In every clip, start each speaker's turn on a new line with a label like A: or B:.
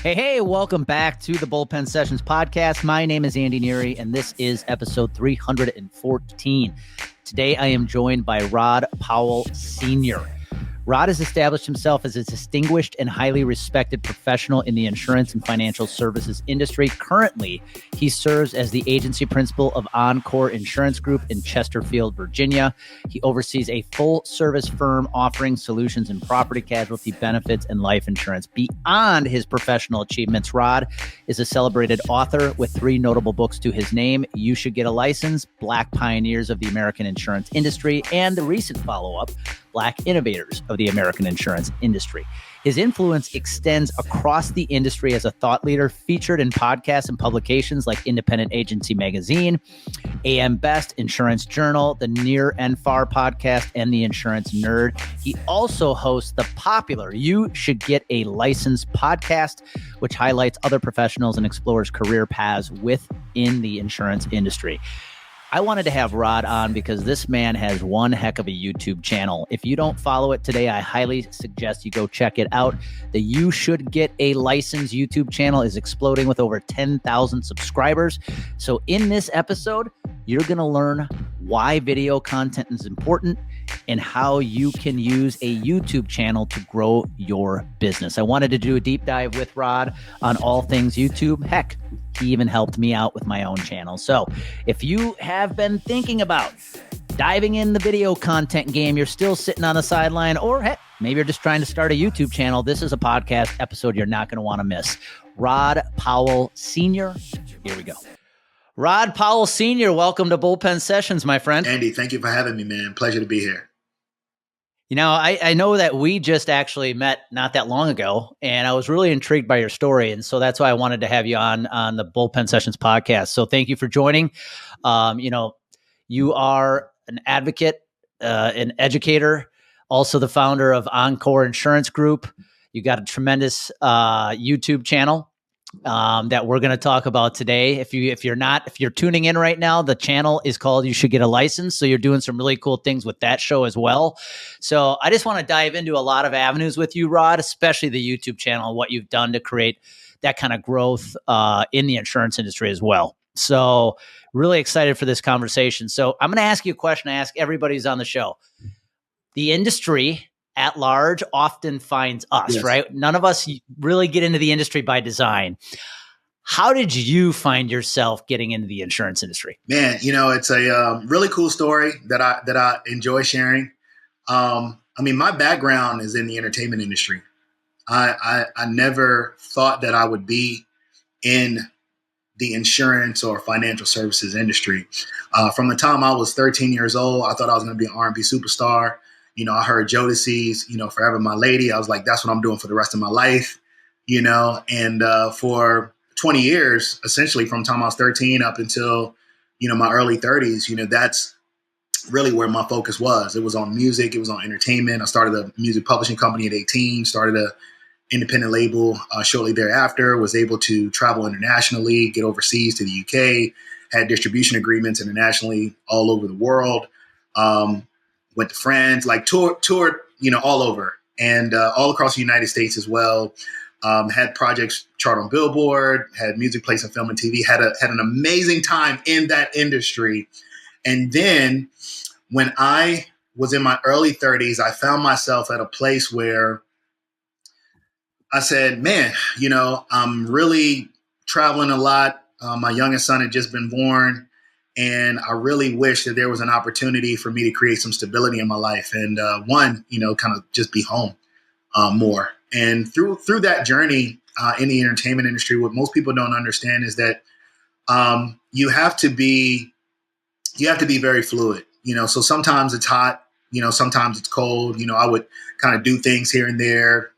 A: Hey, welcome back to the Bullpen Sessions podcast. My name is Andy NEARY, and this is episode 314. Today, I am joined by Rod Powell Sr. Rod has established himself as a distinguished and highly respected professional in the insurance and financial services industry. Currently, he serves as the agency principal of Encore Insurance Group in Chesterfield, Virginia. He oversees a full-service firm offering solutions in property, casualty, benefits, and life insurance. Beyond his professional achievements, Rod is a celebrated author with 3 notable books to his name: You Should Get a License, Black Pioneers of the American Insurance Industry, and the recent follow-up, Black Innovators of the American Insurance Industry. His influence extends across the industry as a thought leader, featured in podcasts and publications like Independent Agency Magazine, AM Best, Insurance Journal, the Near and Far podcast, and the Insurance Nerd. He also hosts the popular You Should Get a License podcast, which highlights other professionals and explores career paths within the insurance industry. I wanted to have Rod on because this man has one heck of a YouTube channel. If you don't follow it today, I highly suggest you go check it out. The You Should Get a License YouTube channel is exploding with over 10,000 subscribers. So in this episode, you're going to learn why video content is important and how you can use a YouTube channel to grow your business. I wanted to do a deep dive with Rod on all things YouTube. Heck, he even helped me out with my own channel. So if you have been thinking about diving in the video content game, you're still sitting on the sideline, or heck, maybe you're just trying to start a YouTube channel, this is a podcast episode you're not going to want to miss. Rod Powell Sr. Here we go. Rod Powell Sr., welcome to Bullpen Sessions, my friend.
B: Andy, thank you for having me, man. Pleasure to be here.
A: You know, I know that we just actually met not that long ago, and I was really intrigued by your story. And so that's why I wanted to have you on the Bullpen Sessions podcast. So thank you for joining. You are an advocate, an educator, also the founder of Encore Insurance Group. You got a tremendous YouTube channel that we're going to talk about today. If you're tuning in right now, the channel is called You Should Get a License. So you're doing some really cool things with that show as well. So I just want to dive into a lot of avenues with you, Rod, especially the YouTube channel and what you've done to create that kind of growth in the insurance industry as well. So really excited for this conversation. So I'm going to ask you a question I ask everybody who's on the show. The industry at large often finds us, yes, right? None of us really get into the industry by design. How did you find yourself getting into the insurance industry?
B: Man, it's a really cool story that I enjoy sharing. My background is in the entertainment industry. I never thought that I would be in the insurance or financial services industry. From the time I was 13 years old, I thought I was going to be an R&B superstar. I heard Jodeci's, Forever My Lady. I was like, that's what I'm doing for the rest of my life, and for 20 years, essentially from the time I was 13 up until, my early 30s, that's really where my focus was. It was on music. It was on entertainment. I started a music publishing company at 18, started a independent label shortly thereafter, was able to travel internationally, get overseas to the UK, had distribution agreements internationally all over the world. Went to France, toured, all over and all across the United States as well. Had projects chart on Billboard, had music, place, and film and TV, had an amazing time in that industry. And then when I was in my early 30s, I found myself at a place where I said, man, I'm really traveling a lot. My youngest son had just been born. And I really wish that there was an opportunity for me to create some stability in my life and kind of just be home more. And through that journey in the entertainment industry, what most people don't understand is that you have to be very fluid. So sometimes it's hot, sometimes it's cold. I would kind of do things here and there,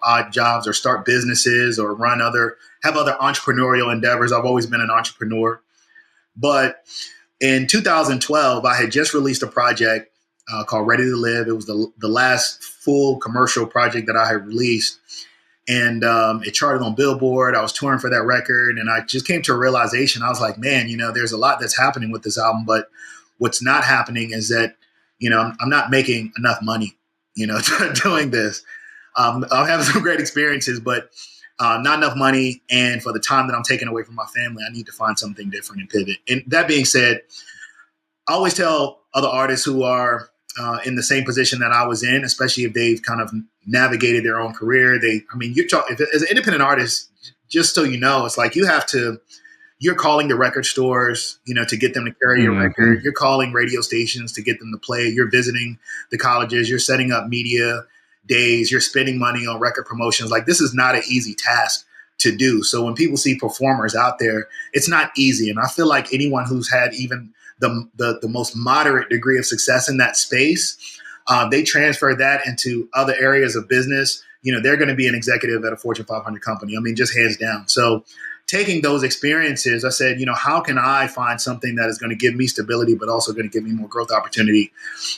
B: odd jobs or start businesses or have other entrepreneurial endeavors. I've always been an entrepreneur. But in 2012, I had just released a project called Ready to Live. It was the last full commercial project that I had released. And it charted on Billboard. I was touring for that record. And I just came to a realization. I was like, man, there's a lot that's happening with this album. But what's not happening is that, I'm not making enough money, doing this. I'm having some great experiences, but not enough money, and for the time that I'm taking away from my family, I need to find something different and pivot. And that being said, I always tell other artists who are in the same position that I was in, especially if they've kind of navigated their own career. As an independent artist, just so you know, it's like you're calling the record stores, to get them to carry your record. You're calling radio stations to get them to play. You're visiting the colleges. You're setting up media days. You're spending money on record promotions. Like, this is not an easy task to do. So when people see performers out there, it's not easy. And I feel like anyone who's had even the most moderate degree of success in that space, they transfer that into other areas of business. They're going to be an executive at a Fortune 500 company. I mean, just hands down. So taking those experiences, I said, how can I find something that is going to give me stability, but also going to give me more growth opportunity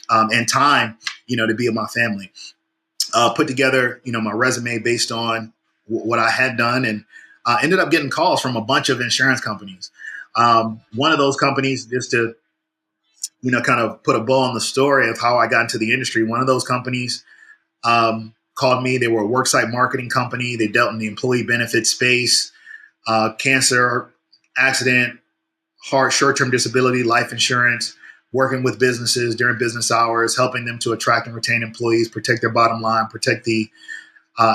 B: and time, to be with my family. Put together, my resume based on what I had done, and ended up getting calls from a bunch of insurance companies. One of those companies, just to, kind of put a bow on the story of how I got into the industry, one of those companies called me. They were a worksite marketing company. They dealt in the employee benefit space, cancer, accident, short-term disability, life insurance, working with businesses during business hours, helping them to attract and retain employees, protect their bottom line, protect the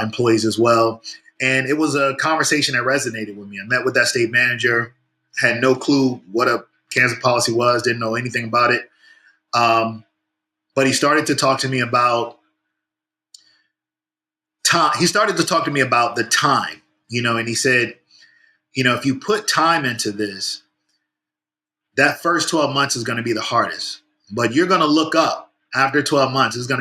B: employees as well. And it was a conversation that resonated with me. I met with that state manager, had no clue what a cancer policy was, didn't know anything about it. But he started to talk to me about time. He started to talk to me about the time, and he said, if you put time into this, that first 12 months is going to be the hardest, but you're going to look up after 12 months. It's going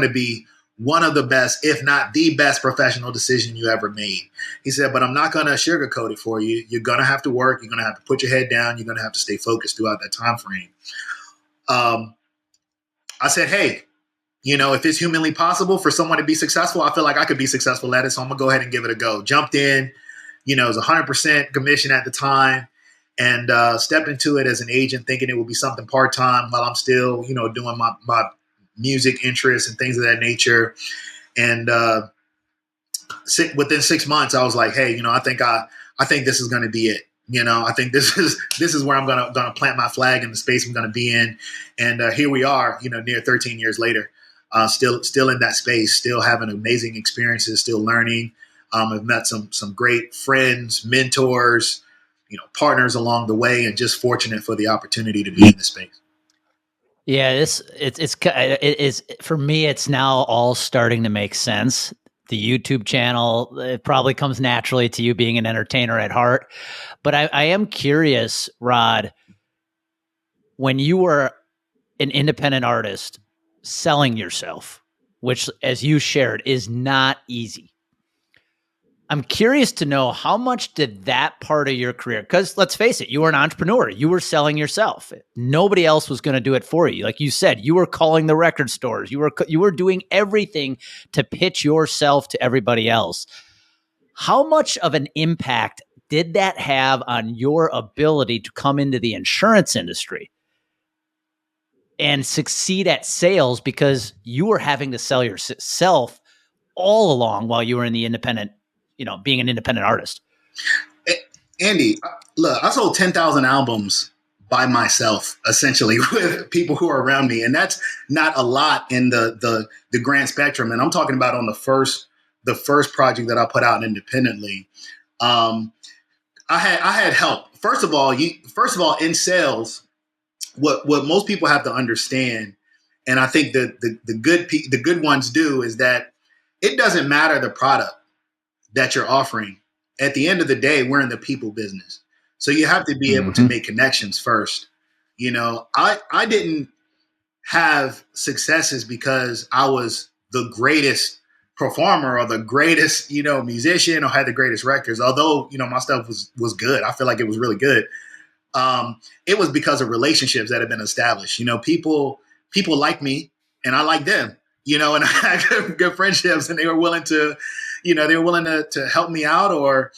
B: to be one of the best, if not the best professional decision you ever made. He said, but I'm not going to sugarcoat it for you. You're going to have to work. You're going to have to put your head down. You're going to have to stay focused throughout that time frame. I said, hey, if it's humanly possible for someone to be successful, I feel like I could be successful at it. So I'm going to go ahead and give it a go. Jumped in, it was 100% commission at the time, and stepped into it as an agent thinking it would be something part-time while I'm still, doing my music interests and things of that nature. And within 6 months, I was like, hey, I think this is going to be it. I think this is where I'm gonna plant my flag in the space I'm gonna be in. And here we are, near 13 years later, still in that space, still having amazing experiences, still learning. I've met some great friends, mentors, partners along the way, and just fortunate for the opportunity to be in this space.
A: Yeah, it is for me. It's now all starting to make sense. The YouTube channel, it probably comes naturally to you being an entertainer at heart. But I am curious, Rod, when you were an independent artist selling yourself, which, as you shared, is not easy. I'm curious to know, how much did that part of your career, because let's face it, you were an entrepreneur, you were selling yourself. Nobody else was going to do it for you. Like you said, you were calling the record stores. You were doing everything to pitch yourself to everybody else. How much of an impact did that have on your ability to come into the insurance industry and succeed at sales, because you were having to sell yourself all along while you were in the independent, being an independent artist?
B: Andy, look, I sold 10,000 albums by myself, essentially, with people who are around me. And that's not a lot in the grand spectrum. And I'm talking about on the first project that I put out independently. I had help. First of all, in sales, what most people have to understand, and I think the good ones do, is that it doesn't matter the product that you're offering. At the end of the day, we're in the people business. So you have to be able to make connections first. I didn't have successes because I was the greatest performer or the greatest, musician, or had the greatest records. Although, my stuff was good. I feel like it was really good. It was because of relationships that have been established. People like me and I like them, and I had good friendships, and they were willing to, to help me out, or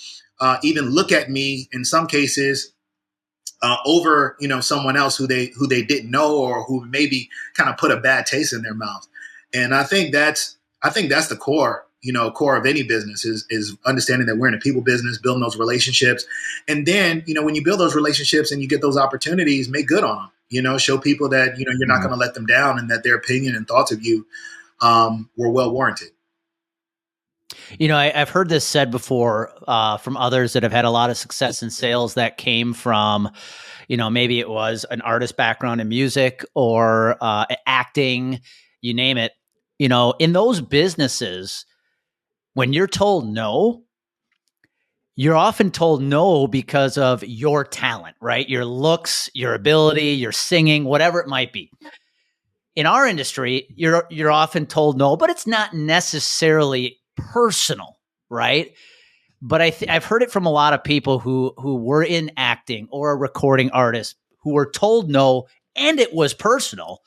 B: even look at me in some cases over, someone else who they didn't know, or who maybe kind of put a bad taste in their mouth. And I think that's the core, core of any business is understanding that we're in a people business, building those relationships. And then, when you build those relationships and you get those opportunities, make good on them, show people that, you're not going to let them down and that their opinion and thoughts of you were well warranted.
A: I've heard this said before from others that have had a lot of success in sales that came from, maybe it was an artist background in music or acting, you name it. In those businesses, when you're told no, you're often told no because of your talent, right? Your looks, your ability, your singing, whatever it might be. In our industry, you're often told no, but it's not necessarily personal, right? But I've heard it from a lot of people who were in acting or a recording artist who were told no, and it was personal,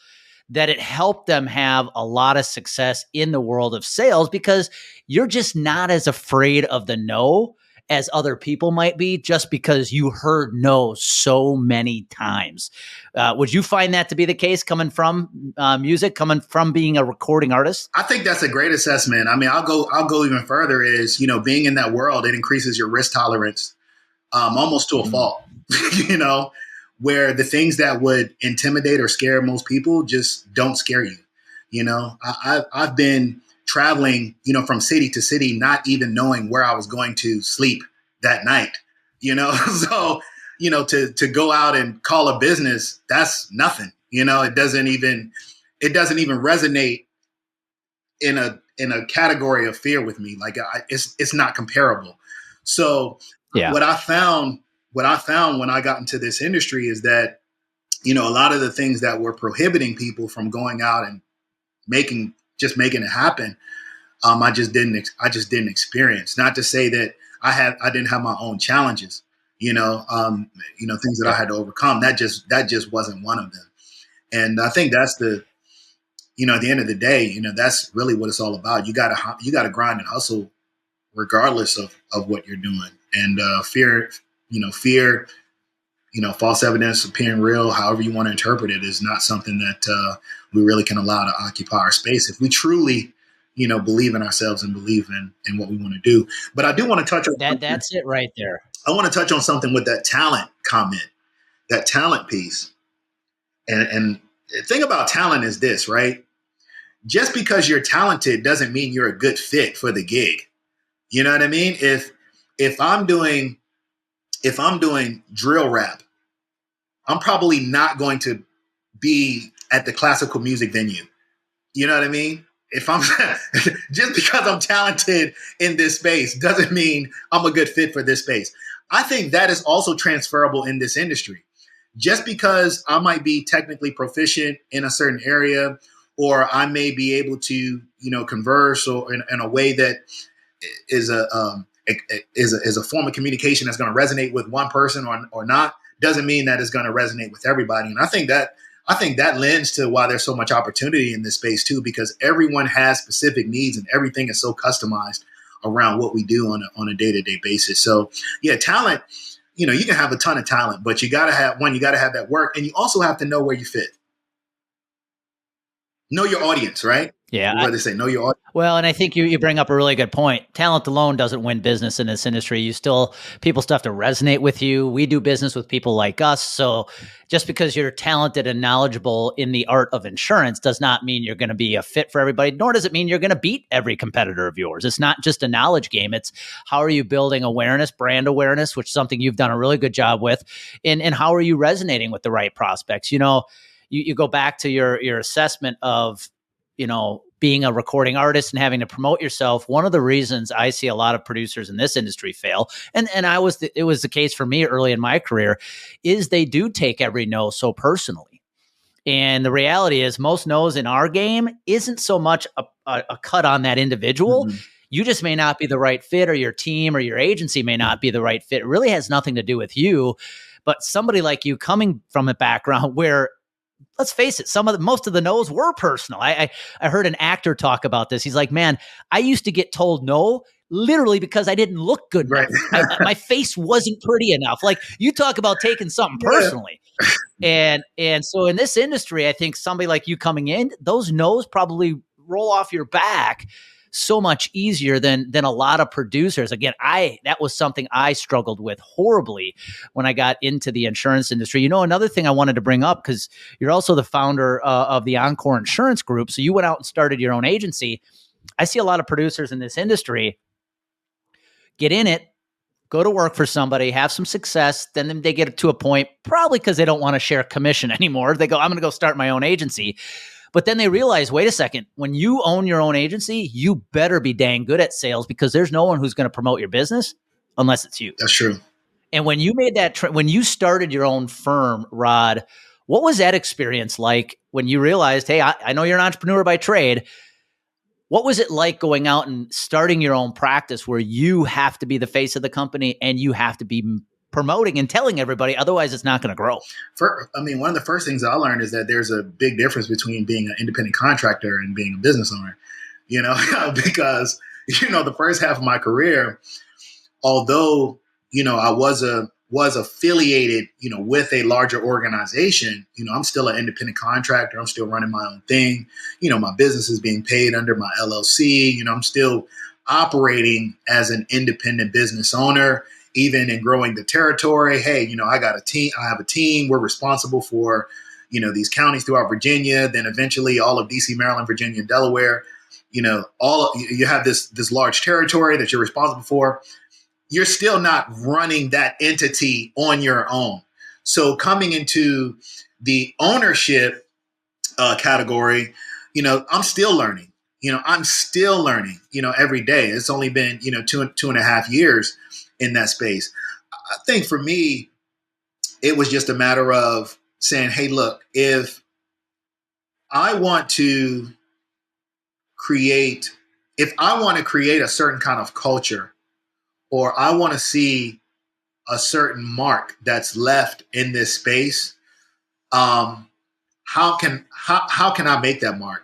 A: that it helped them have a lot of success in the world of sales because you're just not as afraid of the no as other people might be just because you heard no so many times. Would you find that to be the case coming from music, coming from being a recording artist?
B: I think that's a great assessment. I mean, I'll go even further is, being in that world, it increases your risk tolerance almost to a fault, where the things that would intimidate or scare most people just don't scare you. I've been traveling, from city to city, not even knowing where I was going to sleep that night, so, to go out and call a business, that's nothing, it doesn't even resonate in a category of fear with me. Like it's not comparable. So what I found when I got into this industry is that, a lot of the things that were prohibiting people from going out and making it happen, I just didn't experience. Not to say that I didn't have my own challenges, things that I had to overcome. That just wasn't one of them. And I think that's at the end of the day, that's really what it's all about. You gotta grind and hustle regardless of what you're doing. And fear, false evidence appearing real, however you want to interpret it, is not something that we really can allow to occupy our space if we truly, believe in ourselves and believe in what we want to do. But I do want to touch on
A: that. That's it right there.
B: I want to touch on something with that talent comment, that talent piece. And the thing about talent is this, right? Just because you're talented doesn't mean you're a good fit for the gig. You know what I mean? If I'm doing drill rap, I'm probably not going to be at the classical music venue. You know what I mean? If I'm just because I'm talented in this space doesn't mean I'm a good fit for this space. I think that is also transferable in this industry. Just because I might be technically proficient in a certain area, or I may be able to, converse or in a way that is a form of communication that's going to resonate with one person or not, doesn't mean that it's going to resonate with everybody. And I think that lends to why there's so much opportunity in this space too, because everyone has specific needs and everything is so customized around what we do on a day-to-day basis. So yeah, talent, you can have a ton of talent, but you got to have that work, and you also have to know where you fit. Know your audience, right?
A: Yeah.
B: What they say, know your audience.
A: Well, and I think you bring up a really good point. Talent alone doesn't win business in this industry. People still have to resonate with you. We do business with people like us. So just because you're talented and knowledgeable in the art of insurance does not mean you're going to be a fit for everybody, nor does it mean you're going to beat every competitor of yours. It's not just a knowledge game. It's how are you building awareness, brand awareness, which is something you've done a really good job with. And how are you resonating with the right prospects? You go back to your assessment of, being a recording artist and having to promote yourself. One of the reasons I see a lot of producers in this industry fail, and it was the case for me early in my career, is they do take every no so personally. And the reality is most no's in our game isn't so much a cut on that individual. Mm-hmm. You just may not be the right fit, or your team or your agency may not be the right fit. It really has nothing to do with you, but somebody like you coming from a background where, let's face it, most of the no's were personal. I heard an actor talk about this. He's like, man, I used to get told no literally because I didn't look good enough. My face wasn't pretty enough. Like, you talk about taking something personally. And so in this industry, I think somebody like you coming in, those no's probably roll off your back so much easier than a lot of producers. Again, that was something I struggled with horribly when I got into the insurance industry. You know, another thing I wanted to bring up, because you're also the founder of the Encore Insurance Group, so you went out and started your own agency. I see a lot of producers in this industry get in it, go to work for somebody, have some success, then they get to a point, probably because they don't want to share commission anymore. They go, I'm going to go start my own agency. But then they realize, wait a second, when you own your own agency, you better be dang good at sales, because there's no one who's going to promote your business unless it's you.
B: That's true.
A: And when you made that, when you started your own firm, Rod, what was that experience like when you realized, hey, I know you're an entrepreneur by trade. What was it like going out and starting your own practice where you have to be the face of the company and you have to be promoting and telling everybody, otherwise it's not going to grow?
B: One of the first things I learned is that there's a big difference between being an independent contractor and being a business owner, because, the first half of my career, although, I was affiliated, with a larger organization, I'm still an independent contractor. I'm still running my own thing. My business is being paid under my LLC. I'm still operating as an independent business owner, even in growing the territory. Hey, I got a team. I have a team. We're responsible for, these counties throughout Virginia, then eventually all of DC, Maryland, Virginia, and Delaware. You have this large territory that you're responsible for. You're still not running that entity on your own. So coming into the ownership category, I'm still learning. Every day. It's only been, 2.5 years in that space. I think for me, it was just a matter of saying, hey, look, if I want to create a certain kind of culture, or I want to see a certain mark that's left in this space, how can I make that mark?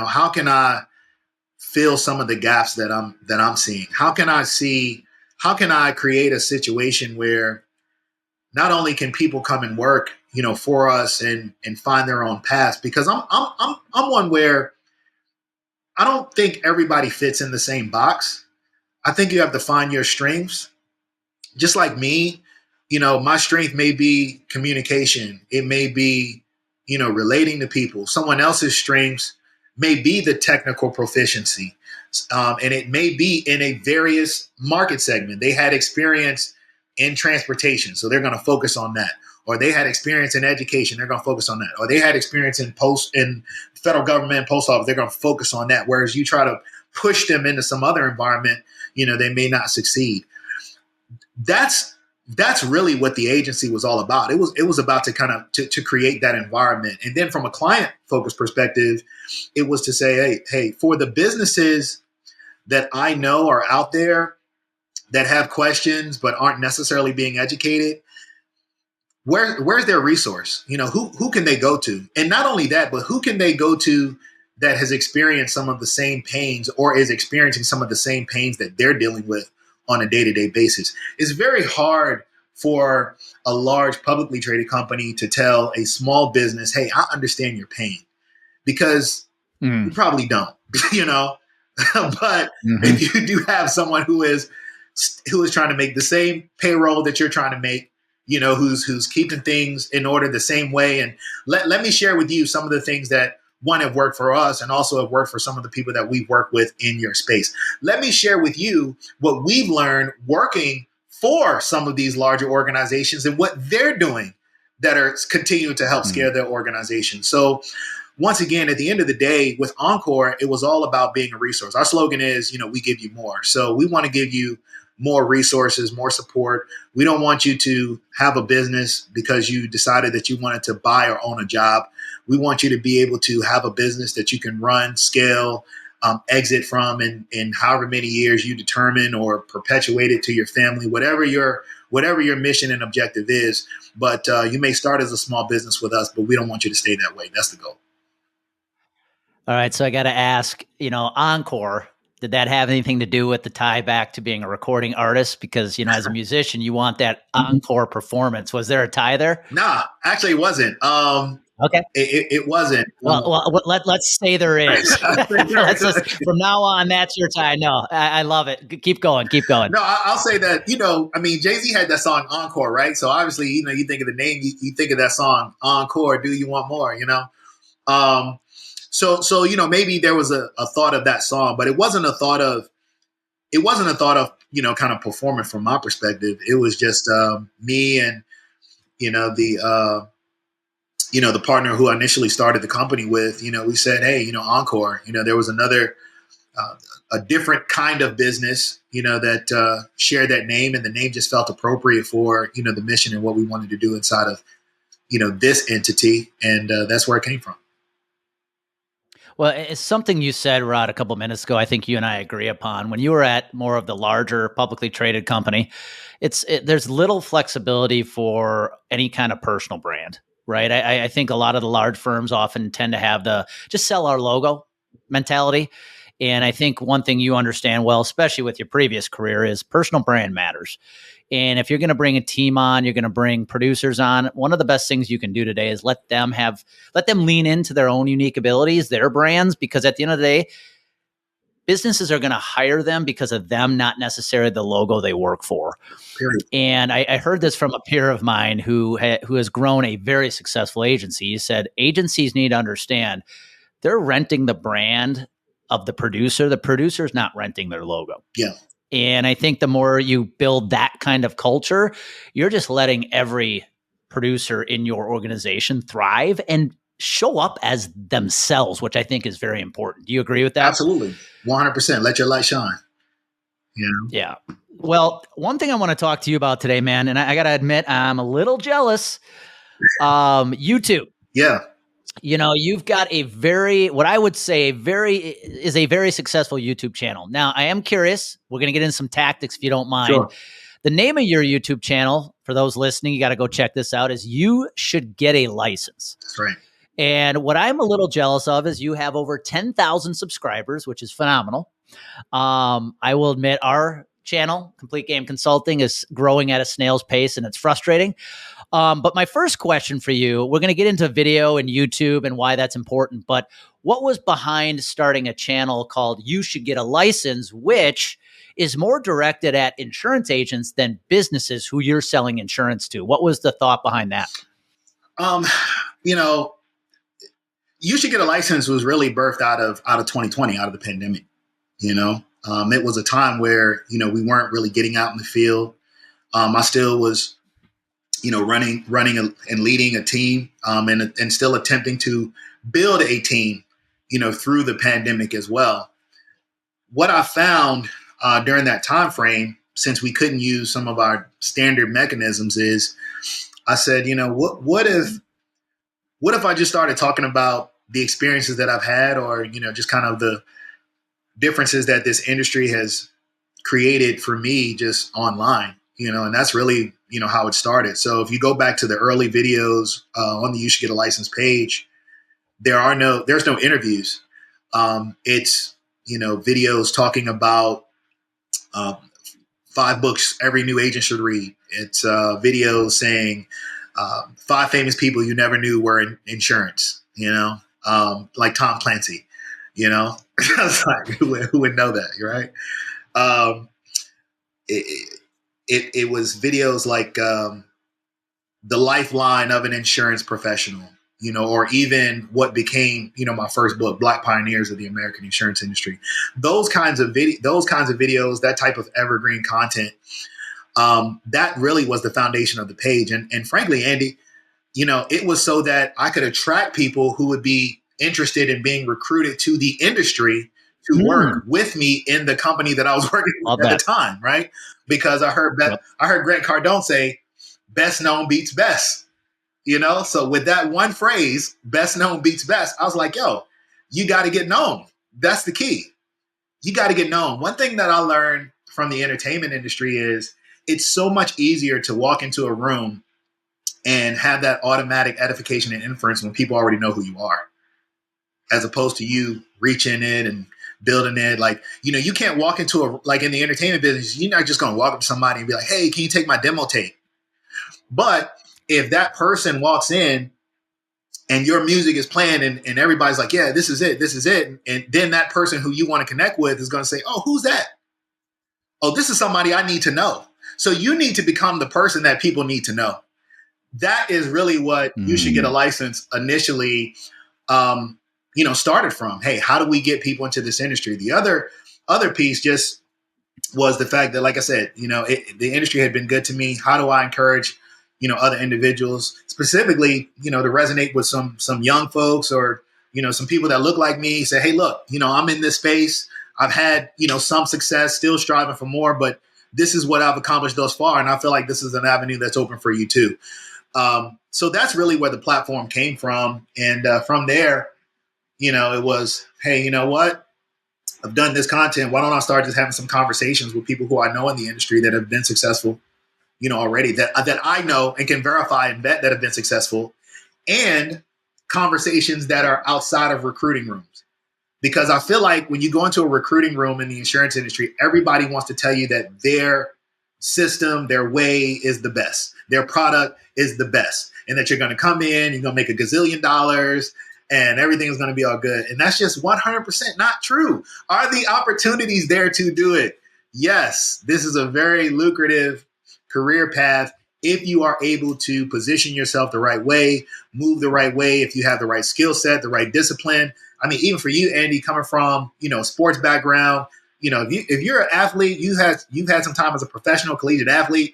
B: How can I fill some of the gaps that I'm seeing? How can I create a situation where not only can people come and work, for us and find their own paths? Because I'm one where I don't think everybody fits in the same box. I think you have to find your strengths. Just like me, my strength may be communication. It may be, relating to people. Someone else's strengths may be the technical proficiency. And it may be in a various market segment. They had experience in transportation, so they're going to focus on that. Or they had experience in education, they're going to focus on that. Or they had experience in federal government, post office, they're going to focus on that. Whereas you try to push them into some other environment, they may not succeed. That's really what the agency was all about. It was about to kind of to create that environment. And then from a client focused perspective, it was to say, hey, for the businesses that I know are out there that have questions but aren't necessarily being educated, where's their resource? Who can they go to? And not only that, but who can they go to that has experienced some of the same pains or is experiencing some of the same pains that they're dealing with on a day-to-day basis? It's very hard for a large publicly traded company to tell a small business, hey, I understand your pain, because you probably don't, but if you do have someone who is trying to make the same payroll that you're trying to make, who's keeping things in order the same way. And let me share with you some of the things that, one, have worked for us and also have worked for some of the people that we've worked with in your space. Let me share with you what we've learned working for some of these larger organizations and what they're doing that are continuing to help scale their organization. So once again, at the end of the day, with Encore, it was all about being a resource. Our slogan is, we give you more. So we want to give you more resources, more support. We don't want you to have a business because you decided that you wanted to buy or own a job. We want you to be able to have a business that you can run, scale, exit from in however many years you determine, or perpetuate it to your family, whatever your mission and objective is. But you may start as a small business with us, but we don't want you to stay that way. That's the goal.
A: All right. So I got to ask, Encore, did that have anything to do with the tie back to being a recording artist? Because, as a musician, you want that encore performance. Was there a tie there?
B: Nah, actually it wasn't.
A: Okay.
B: It wasn't.
A: Well, let's say there is. Let's just, from now on, that's your time. No, I love it. Keep going. Keep going.
B: No, I'll say that, I mean, Jay-Z had that song Encore, right? So obviously, you think of the name, you think of that song Encore, Do You Want More, So, maybe there was a thought of that song, but it wasn't a thought of, kind of performing from my perspective. It was just me and, the partner who I initially started the company with. We said, hey, Encore, there was another, a different kind of business, that shared that name, and the name just felt appropriate for, the mission and what we wanted to do inside of, this entity. And that's where it came from.
A: Well, it's something you said, Rod, a couple of minutes ago. I think you and I agree upon. When you were at more of the larger publicly traded company, there's little flexibility for any kind of personal brand, right? I think a lot of the large firms often tend to have the just sell our logo mentality. And I think one thing you understand well, especially with your previous career, is personal brand matters. And if you're going to bring a team on, you're going to bring producers on, one of the best things you can do today is let them lean into their own unique abilities, their brands, because at the end of the day, businesses are going to hire them because of them, not necessarily the logo they work for.
B: Period.
A: And I heard this from a peer of mine who has grown a very successful agency. He said, agencies need to understand they're renting the brand of the producer. The producer's not renting their logo.
B: Yeah.
A: And I think the more you build that kind of culture, you're just letting every producer in your organization thrive and show up as themselves, which I think is very important. Do you agree with that?
B: Absolutely. 100%. Let your light shine.
A: Yeah. Well, one thing I want to talk to you about today, man, and I got to admit, I'm a little jealous. YouTube.
B: Yeah.
A: You've got what I would say is a very successful YouTube channel. Now, I am curious. We're going to get into some tactics if you don't mind.
B: Sure.
A: The name of your YouTube channel, for those listening, you got to go check this out, is You Should Get a License.
B: That's right.
A: And what I'm a little jealous of is you have over 10,000 subscribers, which is phenomenal. I will admit our channel, Complete Game Consulting, is growing at a snail's pace, and it's frustrating. But my first question for you, we're going to get into video and YouTube and why that's important. But what was behind starting a channel called You Should Get a License, which is more directed at insurance agents than businesses who you're selling insurance to? What was the thought behind that?
B: You Should Get a License was really birthed out of 2020, out of the pandemic. It was a time where, we weren't really getting out in the field. I still was, running and leading a team, and still attempting to build a team, through the pandemic as well. What I found during that time frame, since we couldn't use some of our standard mechanisms, is I said, what if I just started talking about the experiences that I've had, or just kind of the differences that this industry has created for me just online, and that's really, how it started. So if you go back to the early videos on the You Should Get a License page, there's no interviews. It's, videos talking about 5 books every new agent should read. It's videos saying 5 famous people you never knew were in insurance, like Tom Clancy, I was like, who would know that, right? It was videos like the lifeline of an insurance professional, or even what became, my first book, Black Pioneers of the American Insurance Industry. Those kinds of videos, that type of evergreen content, that really was the foundation of the page. And frankly, Andy, it was so that I could attract people who would be interested in being recruited to the industry to work with me in the company that I was working with at the time, right? Because I heard Grant Cardone say, "Best known beats best." So with that one phrase, "best known beats best," I was like, "Yo, you got to get known. That's the key. You got to get known." One thing that I learned from the entertainment industry is it's so much easier to walk into a room and have that automatic edification and inference when people already know who you are, as opposed to you reaching in and building it. Like, you can't walk into like in the entertainment business, you're not just going to walk up to somebody and be like, "Hey, can you take my demo tape?" But if that person walks in and your music is playing and everybody's like, yeah, this is it. This is it. And then that person who you want to connect with is going to say, oh, who's that? Oh, this is somebody I need to know. So you need to become the person that people need to know. That is really what you should get a license initially, started from. Hey, how do we get people into this industry? The other piece just was the fact that, like I said, the industry had been good to me. How do I encourage, other individuals specifically, to resonate with some young folks or, some people that look like me, say, hey, look, I'm in this space. I've had, some success, still striving for more, but this is what I've accomplished thus far. And I feel like this is an avenue that's open for you too. So that's really where the platform came from. And from there, it was, hey, you know what? I've done this content. Why don't I start just having some conversations with people who I know in the industry that have been successful, already that I know and can verify and vet that have been successful, and conversations that are outside of recruiting rooms. Because I feel like when you go into a recruiting room in the insurance industry, everybody wants to tell you that their system, their way is the best. Their product is the best. And that you're going to come in, you're going to make $1 gazillion and everything is going to be all good. And that's just 100% not true. Are the opportunities there to do it? Yes, this is a very lucrative career path if you are able to position yourself the right way, move the right way, if you have the right skill set, the right discipline. I mean, even for you, Andy, coming from, sports background, if you're an athlete, you've had some time as a professional collegiate athlete,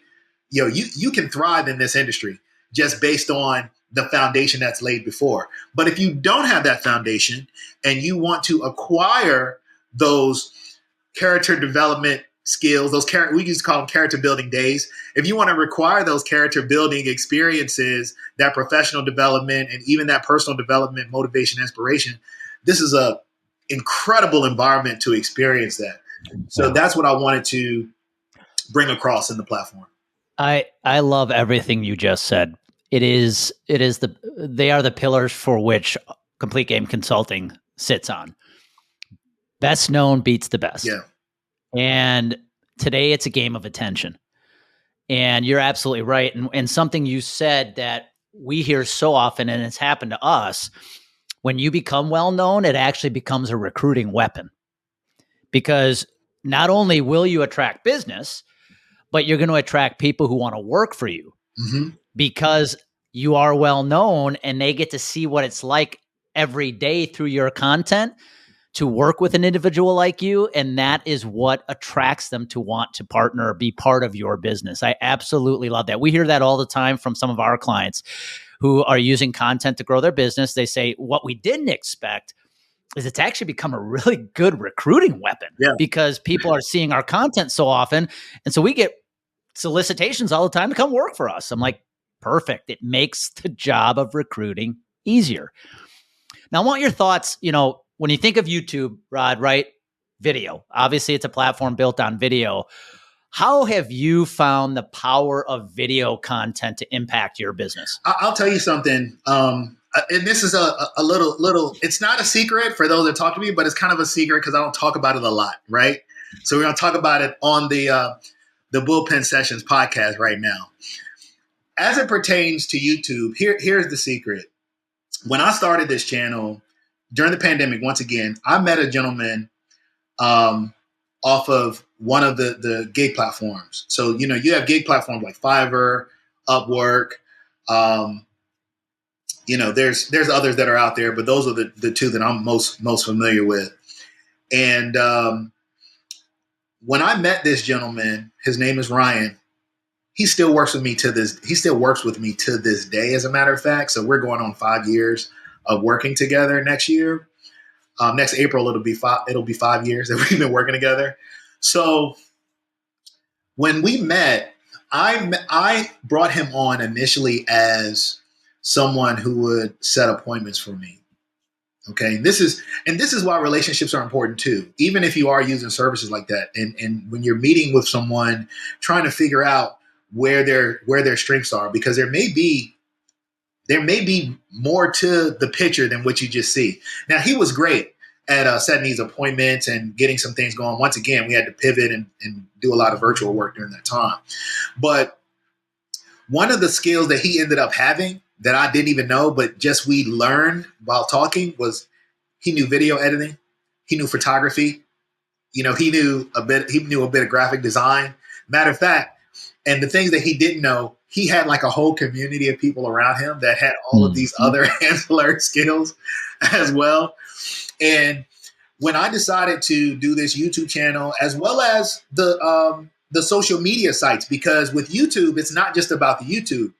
B: you can thrive in this industry just based on the foundation that's laid before. But if you don't have that foundation and you want to acquire those character development skills, we used to call them character building days. If you want to require those character building experiences, that professional development, and even that personal development, motivation, inspiration, this is a incredible environment to experience that. So that's what I wanted to bring across in the platform.
A: I love everything you just said. They are the pillars for which Complete Game Consulting sits on. Best known beats the best.
B: Yeah.
A: And today it's a game of attention. And you're absolutely right. And something you said that we hear so often, and it's happened to us, when you become well known, it actually becomes a recruiting weapon. Because not only will you attract business, but you're going to attract people who want to work for you.
B: Mm-hmm.
A: Because you are well known and they get to see what it's like every day through your content to work with an individual like you. And that is what attracts them to want to partner or be part of your business. I absolutely love that. We hear that all the time from some of our clients who are using content to grow their business. They say, what we didn't expect is it's actually become a really good recruiting weapon because people are seeing our content so often. And so we get solicitations all the time to come work for us. I'm like, perfect. It makes the job of recruiting easier. Now, I want your thoughts, when you think of YouTube, Rod, right? Video. Obviously, it's a platform built on video. How have you found the power of video content to impact your business?
B: I'll tell you something. And this is a little, it's not a secret for those that talk to me, but it's kind of a secret because I don't talk about it a lot, right? So we're going to talk about it on the Bullpen Sessions podcast right now. As it pertains to YouTube, here's the secret. When I started this channel during the pandemic, once again, I met a gentleman off of one of the gig platforms. So, you have gig platforms like Fiverr, Upwork. There's others that are out there, but those are the two that I'm most familiar with. And when I met this gentleman, his name is Ryan. He still works with me to this day, as a matter of fact. So we're going on 5 years of working together next year. Next April, it'll be 5 years that we've been working together. So when we met, I brought him on initially as someone who would set appointments for me. Okay. And this is why relationships are important too, even if you are using services like that. And when you're meeting with someone, trying to figure out where their strengths are, because there may be more to the picture than what you just see. Now, he was great at setting these appointments and getting some things going. Once again, we had to pivot and do a lot of virtual work during that time. But one of the skills that he ended up having that I didn't even know, but just we learned while talking was he knew video editing, he knew photography, he knew a bit of graphic design. Matter of fact, and the things that he didn't know, he had like a whole community of people around him that had all of these other ancillary skills as well. And when I decided to do this YouTube channel, as well as the social media sites, because with YouTube, it's not just about the YouTube.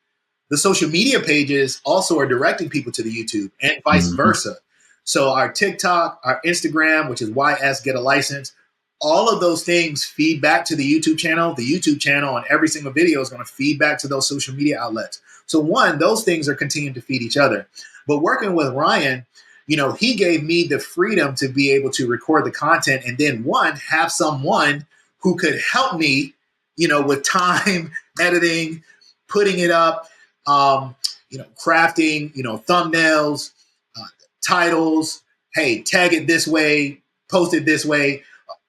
B: The social media pages also are directing people to the YouTube and vice versa. So our TikTok, our Instagram, which is YS Get a License, all of those things feed back to the YouTube channel. The YouTube channel on every single video is going to feed back to those social media outlets. So one, those things are continuing to feed each other. But working with Ryan, he gave me the freedom to be able to record the content and then have someone who could help me, with time, editing, putting it up, crafting, thumbnails, titles, hey, tag it this way, post it this way.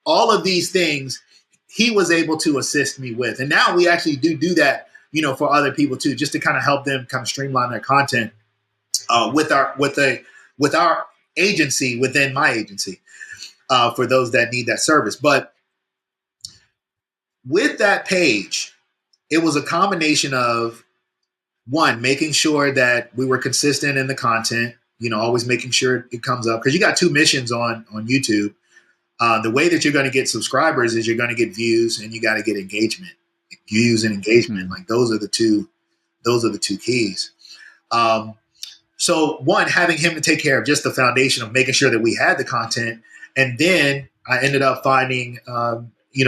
B: All of these things he was able to assist me with. And now we actually do that, for other people too, just to kind of help them kind of streamline their content with our agency within my agency for those that need that service. But with that page, it was a combination of one, making sure that we were consistent in the content, always making sure it comes up, because you got two missions on YouTube. The way that you're going to get subscribers is you're going to get views and you got to get engagement. Views and engagement, like those are the two keys. So one, having him to take care of just the foundation of making sure that we had the content. And then I ended up finding,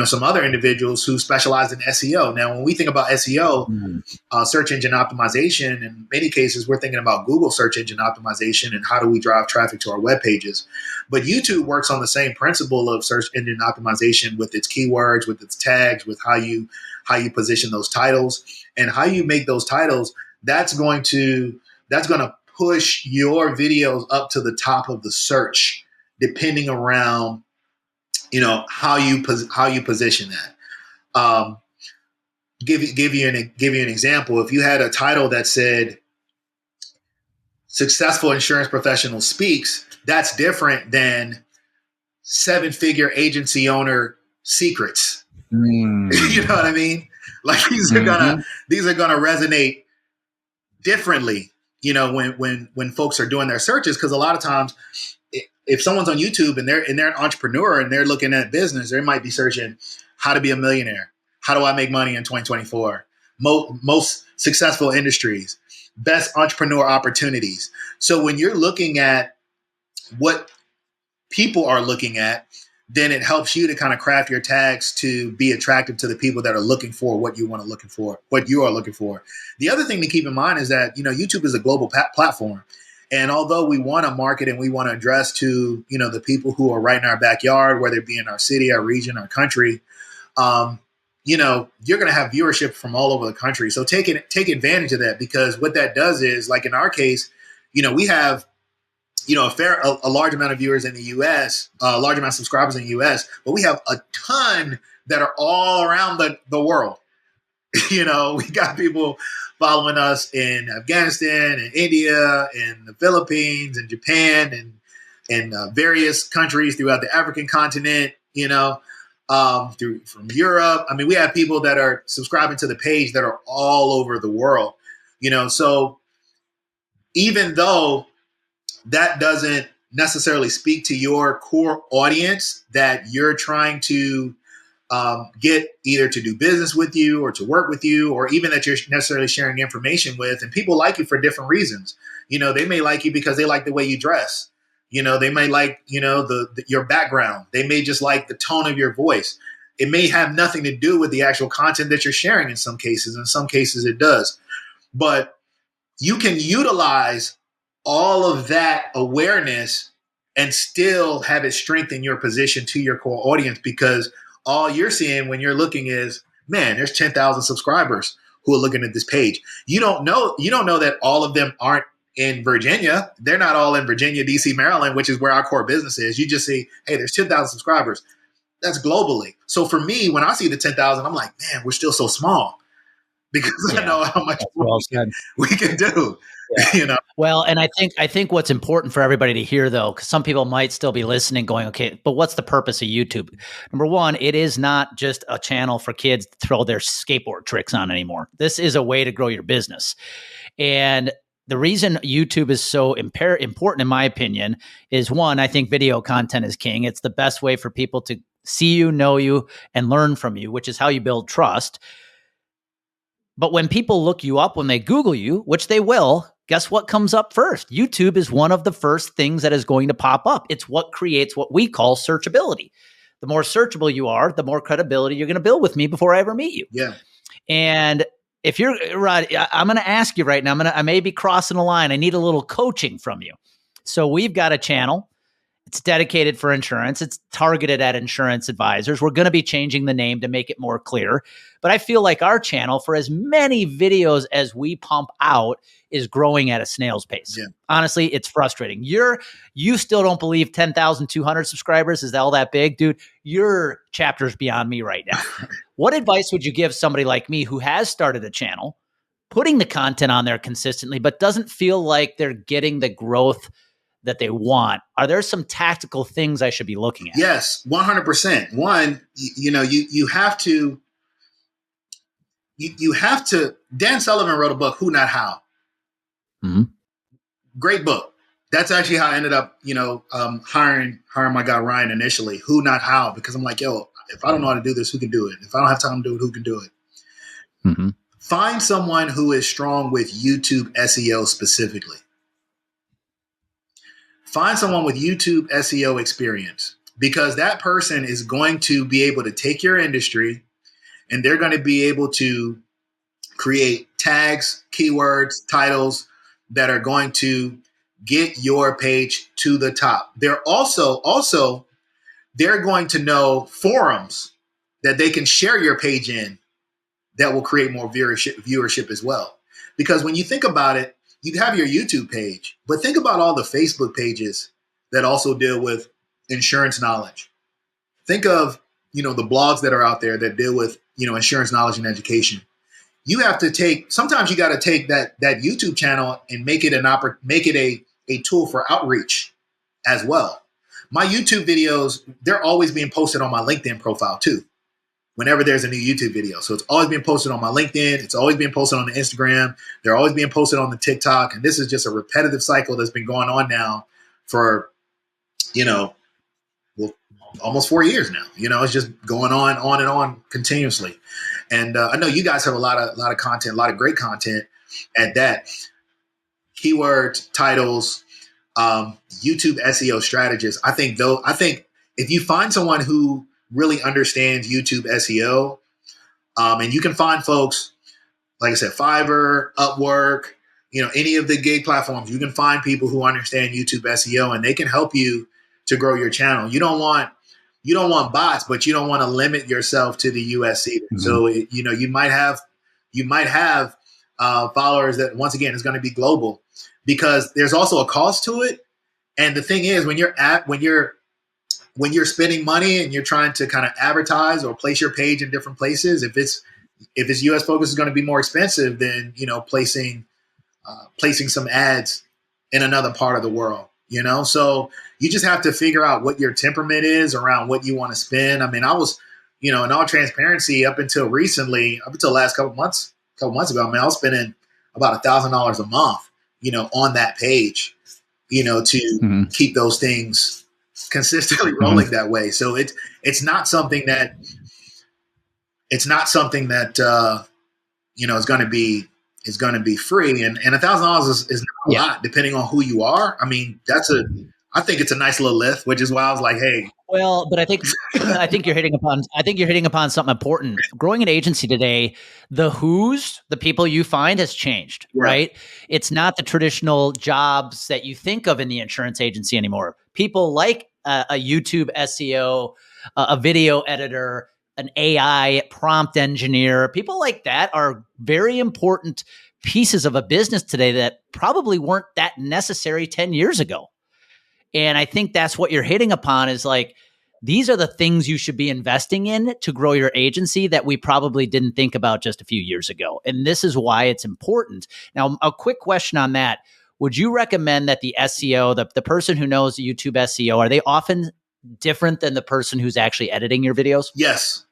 B: some other individuals who specialize in SEO. Now, when we think about SEO, search engine optimization, in many cases, we're thinking about Google search engine optimization and how do we drive traffic to our web pages. But YouTube works on the same principle of search engine optimization with its keywords, with its tags, with how you position those titles and how you make those titles. That's going to push your videos up to the top of the search, depending around how you position that. Give you an example. If you had a title that said "Successful Insurance Professional Speaks," that's different than "7-Figure Agency Owner Secrets." You know what I mean? Like these are gonna resonate differently. When folks are doing their searches, because a lot of times, if someone's on YouTube and they're an entrepreneur and they're looking at business, they might be searching how to be a millionaire. How do I make money in 2024? Most successful industries, best entrepreneur opportunities. So when you're looking at what people are looking at, then it helps you to kind of craft your tags to be attractive to the people that are looking for what you are looking for. The other thing to keep in mind is that, YouTube is a global platform. And although we want to market and we want to address to, the people who are right in our backyard, whether it be in our city, our region, our country, you're going to have viewership from all over the country. So take advantage of that, because what that does is, like in our case, we have, a large amount of viewers in the U.S., a large amount of subscribers in the U.S., but we have a ton that are all around the world. We got people following us in Afghanistan and India and the Philippines and Japan and various countries throughout the African continent, from Europe. I mean, we have people that are subscribing to the page that are all over the world, so even though that doesn't necessarily speak to your core audience that you're trying to get either to do business with you or to work with you, or even that you're necessarily sharing information with. And people like you for different reasons. They may like you because they like the way you dress. They may like, your background. They may just like the tone of your voice. It may have nothing to do with the actual content that you're sharing in some cases. In some cases it does. But you can utilize all of that awareness and still have it strengthen your position to your core audience, because all you're seeing when you're looking is, man, there's 10,000 subscribers who are looking at this page. You don't know that all of them aren't in Virginia. They're not all in Virginia, DC, Maryland, which is where our core business is. You just see, hey, there's 10,000 subscribers. That's globally. So for me, when I see the 10,000, I'm like, man, we're still so small. because I
A: Yeah.
B: know how much
A: Well said.
B: we can do.
A: Yeah. Well, and I think what's important for everybody to hear, though, because some people might still be listening going, okay, but what's the purpose of YouTube? Number one, it is not just a channel for kids to throw their skateboard tricks on anymore. This is a way to grow your business. And the reason YouTube is so important, in my opinion, is one, I think video content is king. It's the best way for people to see you, know you, and learn from you, which is how you build trust. But when people look you up, when they Google you, which they will, guess what comes up first? YouTube is one of the first things that is going to pop up. It's what creates what we call searchability. The more searchable you are, the more credibility you're going to build with me before I ever meet you.
B: Yeah.
A: And if you're right, I'm going to ask you right now, I may be crossing a line. I need a little coaching from you. So we've got a channel. It's dedicated for insurance. It's targeted at insurance advisors. We're going to be changing the name to make it more clear. But I feel like our channel, for as many videos as we pump out, is growing at a snail's pace.
B: Yeah.
A: Honestly, it's frustrating. You still don't believe 10,200 subscribers is all that big, dude. Your chapter's beyond me right now. What advice would you give somebody like me who has started a channel, putting the content on there consistently, but doesn't feel like they're getting the growth that they want? Are there some tactical things I should be looking at?
B: Yes, 100%. One, you have to, Dan Sullivan wrote a book, Who Not How.
A: Mm-hmm.
B: Great book. That's actually how I ended up, hiring my guy Ryan initially. Who Not How, because I'm like, yo, if I don't know how to do this, who can do it? If I don't have time to do it, who can do it?
A: Mm-hmm.
B: Find someone who is strong with YouTube SEO specifically. Find someone with YouTube SEO experience, because that person is going to be able to take your industry and they're going to be able to create tags, keywords, titles that are going to get your page to the top. They're also they're going to know forums that they can share your page in that will create more viewership as well. Because when you think about it, you have your YouTube page, but think about all the Facebook pages that also deal with insurance knowledge. Think of, the blogs that are out there that deal with, insurance knowledge and education. You have to sometimes you got to take that YouTube channel and make it a tool for outreach as well. My YouTube videos, they're always being posted on my LinkedIn profile too, whenever there's a new YouTube video. So it's always being posted on my LinkedIn. It's always being posted on the Instagram. They're always being posted on the TikTok. And this is just a repetitive cycle that's been going on now for, almost 4 years now. It's just going on and on continuously. And I know you guys have a lot of content, a lot of great content at that. Keywords, titles, YouTube SEO strategists. I think if you find someone who really understands YouTube SEO, and you can find folks, like I said, Fiverr, Upwork, any of the gig platforms, you can find people who understand YouTube SEO and they can help you to grow your channel. You don't want bots, but you don't want to limit yourself to the US either. Mm-hmm. So, you might have followers that, once again, is going to be global, because there's also a cost to it. And the thing is, when you're spending money and you're trying to kind of advertise or place your page in different places, if it's US focus, is going to be more expensive than, placing some ads in another part of the world, So you just have to figure out what your temperament is around what you want to spend. I mean, I was, in all transparency, up until the last couple months ago, I was spending about $1,000 a month, on that page, to mm-hmm. keep those things consistently rolling mm-hmm. that way. So it's not something that is going to be free, and $1,000 is not a lot, depending on who you are. I mean, I think it's a nice little lift, which is why I was like, hey.
A: Well, but I think you're hitting upon something important. Growing an agency today, the people you find has changed, right? It's not the traditional jobs that you think of in the insurance agency anymore. People like a YouTube SEO, a video editor, an AI prompt engineer, people like that are very important pieces of a business today that probably weren't that necessary 10 years ago. And I think that's what you're hitting upon, is like, these are the things you should be investing in to grow your agency that we probably didn't think about just a few years ago. And this is why it's important. Now, a quick question on that. Would you recommend that the SEO, the person who knows YouTube SEO, are they often different than the person who's actually editing your videos?
B: Yes.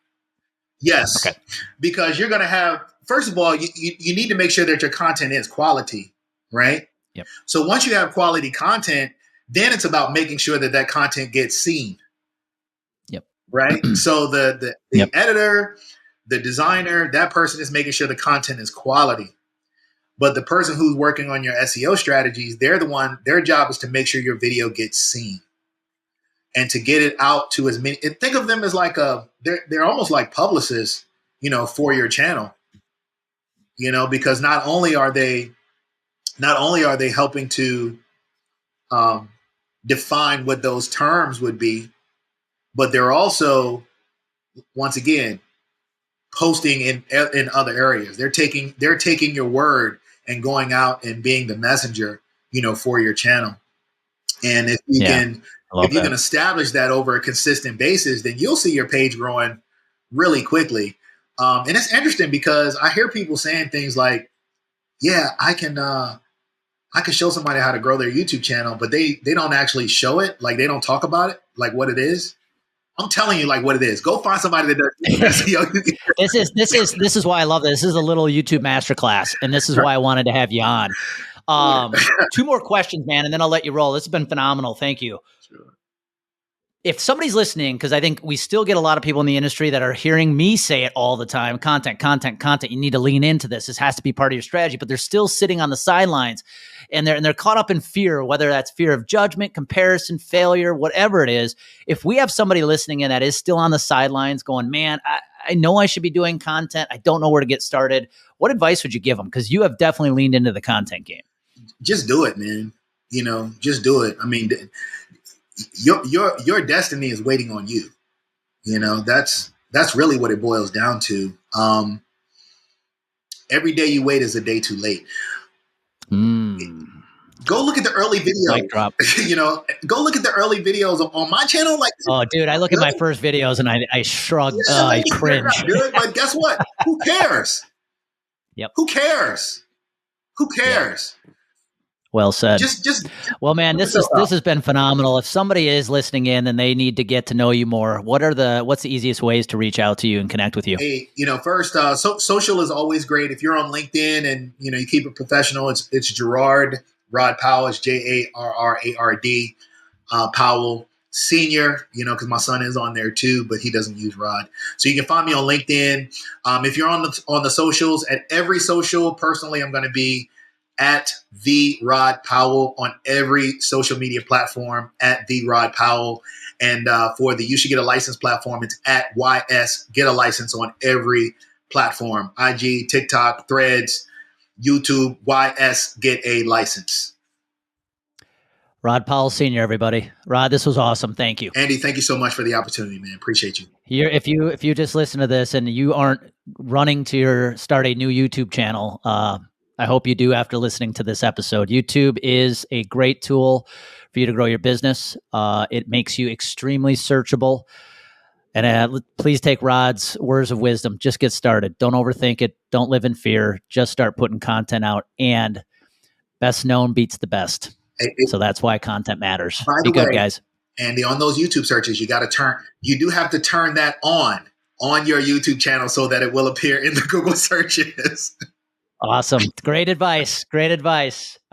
B: Okay. Because you're going to have, first of all, you need to make sure that your content is quality, right?
A: Yep.
B: So once you have quality content, then it's about making sure that that content gets seen.
A: Yep.
B: Right. So the editor, the designer, that person is making sure the content is quality. But the person who's working on your SEO strategies, their job is to make sure your video gets seen and to get it out to as many. And think of them as like they're almost like publicists, for your channel, because not only are they helping to define what those terms would be, but they're also, once again, posting in other areas. They're taking your word and going out and being the messenger, for your channel. And if you can establish that over a consistent basis, then you'll see your page growing really quickly. And it's interesting because I hear people saying things like, yeah, I can show somebody how to grow their YouTube channel, but they don't actually show it. Like they don't talk about it, like what it is. I'm telling you, like what it is. Go find somebody that does SEO.
A: This is why I love this. This is a little YouTube masterclass, and this is why I wanted to have you on. 2 more questions, man, and then I'll let you roll. This has been phenomenal. Thank you. Sure. If somebody's listening, because I think we still get a lot of people in the industry that are hearing me say it all the time, content. You need to lean into this. This has to be part of your strategy, but they're still sitting on the sidelines and they're caught up in fear, whether that's fear of judgment, comparison, failure, whatever it is. If we have somebody listening in that is still on the sidelines going, man, I know I should be doing content. I don't know where to get started. What advice would you give them? Because you have definitely leaned into the content game.
B: Just do it, man. Just do it. I mean, your destiny is waiting on you. That's really what it boils down to. Every day you wait is a day too late. Go look at the early videos.
A: Mic drop.
B: Go look at the early videos on my channel. Like,
A: oh, dude, I look at my first videos and I shrug. I cringe.
B: Good, but guess what? Who cares?
A: Yep.
B: Who cares? Yep.
A: Well said. Well, man, this has been phenomenal. If somebody is listening in and they need to get to know you more, what's the easiest ways to reach out to you and connect with you?
B: Hey, first, social is always great. If you're on LinkedIn and you keep it professional, it's Rod Powell. It's JARRARD Powell Sr. Because my son is on there too, but he doesn't use Rod. So you can find me on LinkedIn. If you're on the socials, at every social, personally, I'm going to be at the Rod Powell on every social media platform, at the Rod Powell. And for the You Should Get a License platform, it's at YS Get a License on every platform. IG, TikTok, Threads, YouTube, YS Get a License.
A: Rod Powell Sr., everybody. Rod, this was awesome. Thank you.
B: Andy, thank you so much for the opportunity, man. Appreciate you.
A: If you just listen to this and you aren't running to start a new YouTube channel, I hope you do after listening to this episode. YouTube is a great tool for you to grow your business. It makes you extremely searchable. And please take Rod's words of wisdom. Just get started. Don't overthink it. Don't live in fear. Just start putting content out. And best known beats the best. So that's why content matters. Be good, guys.
B: Andy, on those YouTube searches, you do have to turn that on your YouTube channel so that it will appear in the Google searches.
A: Awesome. Great advice. All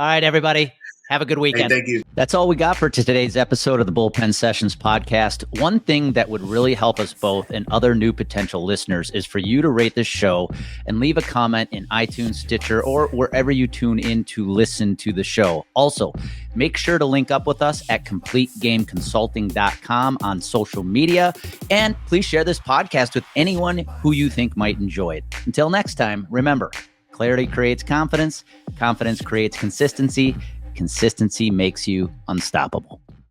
A: right, everybody. Have a good weekend.
B: Hey, thank you.
A: That's all we got for today's episode of the Bullpen Sessions podcast. One thing that would really help us both and other new potential listeners is for you to rate this show and leave a comment in iTunes, Stitcher, or wherever you tune in to listen to the show. Also, make sure to link up with us at CompleteGameConsulting.com on social media. And please share this podcast with anyone who you think might enjoy it. Until next time, remember, clarity creates confidence. Confidence creates consistency. Consistency makes you unstoppable.